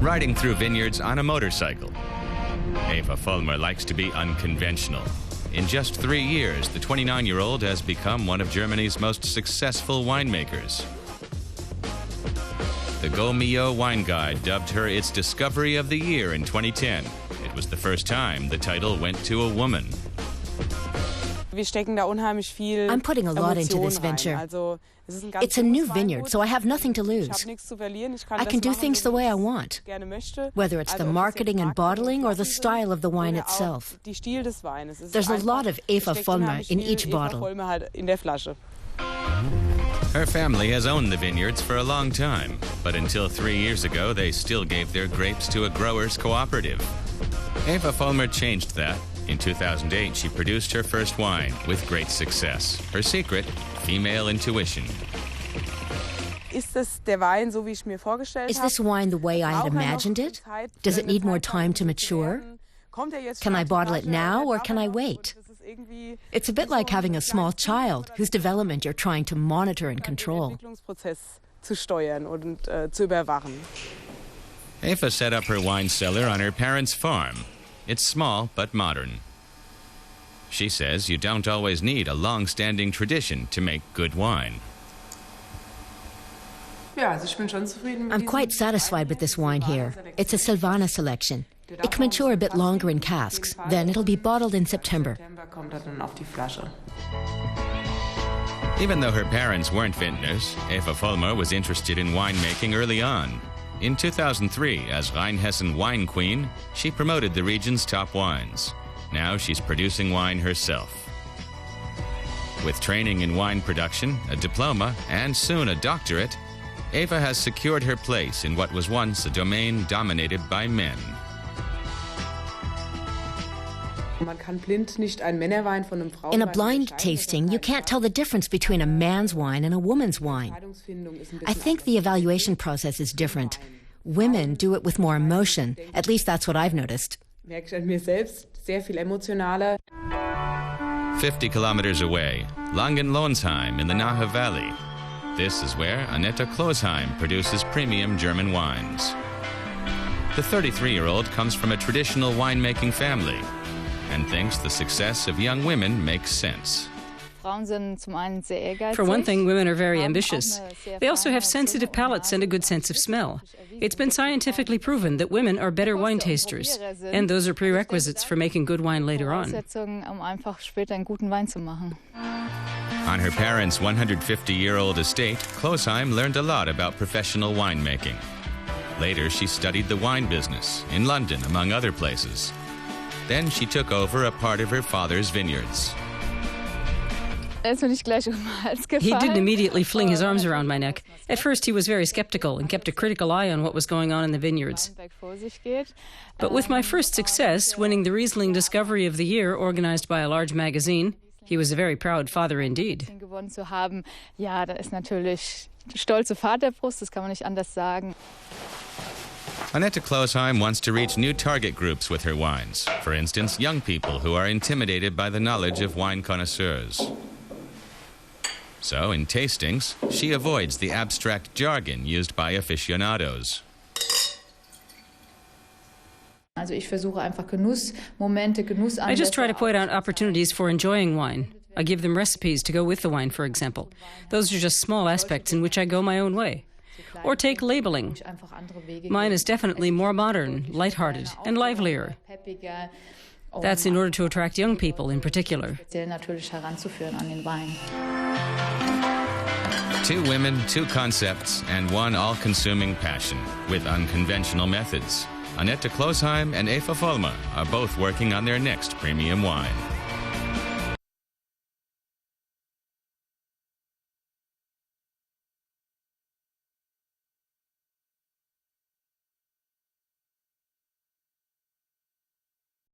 riding through vineyards on a motorcycle. Eva Vollmer likes to be unconventional. In just 3 years, the 29-year-old has become one of Germany's most successful winemakers. The Go-Mio Wine Guide dubbed her its Discovery of the Year in 2010. It was the first time the title went to a woman. I'm putting a lot into this venture. It's a new vineyard, so I have nothing to lose. I can do things the way I want, whether it's the marketing and bottling or the style of the wine itself. There's a lot of Eva Vollmer in each bottle. Her family has owned the vineyards for a long time, but until 3 years ago, they still gave their grapes to a growers' cooperative. Eva Vollmer changed that. In 2008, she produced her first wine with great success. Her secret, female intuition. Is this wine the way I had imagined it? Does it need more time to mature? Can I bottle it now or can I wait? It's a bit like having a small child whose development you're trying to monitor and control. Eva set up her wine cellar on her parents' farm. It's small but modern. She says you don't always need a long-standing tradition to make good wine. I'm quite satisfied with this wine here. It's a Silvaner selection. It can mature a bit longer in casks. Then it'll be bottled in September. Even though her parents weren't vintners, Eva Vollmer was interested in winemaking early on. In 2003, as Rheinhessen Wine Queen, she promoted the region's top wines. Now she's producing wine herself. With training in wine production, a diploma, and soon a doctorate, Eva has secured her place in what was once a domain dominated by men. In a blind tasting, you can't tell the difference between a man's wine and a woman's wine. I think the evaluation process is different. Women do it with more emotion. At least that's what I've noticed. 50 kilometers away, Langenlohnsheim in the Nahe Valley. This is where Annette Klosheim produces premium German wines. The 33-year-old comes from a traditional winemaking family and thinks the success of young women makes sense. For one thing, women are very ambitious. They also have sensitive palates and a good sense of smell. It's been scientifically proven that women are better wine tasters, and those are prerequisites for making good wine later on. On her parents' 150-year-old estate, Klosheim learned a lot about professional winemaking. Later, she studied the wine business in London, among other places. Then she took over a part of her father's vineyards. He didn't immediately fling his arms around my neck. At first he was very skeptical and kept a critical eye on what was going on in the vineyards. But with my first success, winning the Riesling Discovery of the Year organized by a large magazine, he was a very proud father indeed. Annette Klosheim wants to reach new target groups with her wines. For instance, young people who are intimidated by the knowledge of wine connoisseurs. So, in tastings, she avoids the abstract jargon used by aficionados. I just try to point out opportunities for enjoying wine. I give them recipes to go with the wine, for example. Those are just small aspects in which I go my own way. Or take labeling. Mine is definitely more modern, lighthearted, and livelier. That's in order to attract young people in particular. 2 women, 2 concepts, and 1 all-consuming passion with unconventional methods. Annette Klosheim and Eva Vollmer are both working on their next premium wine.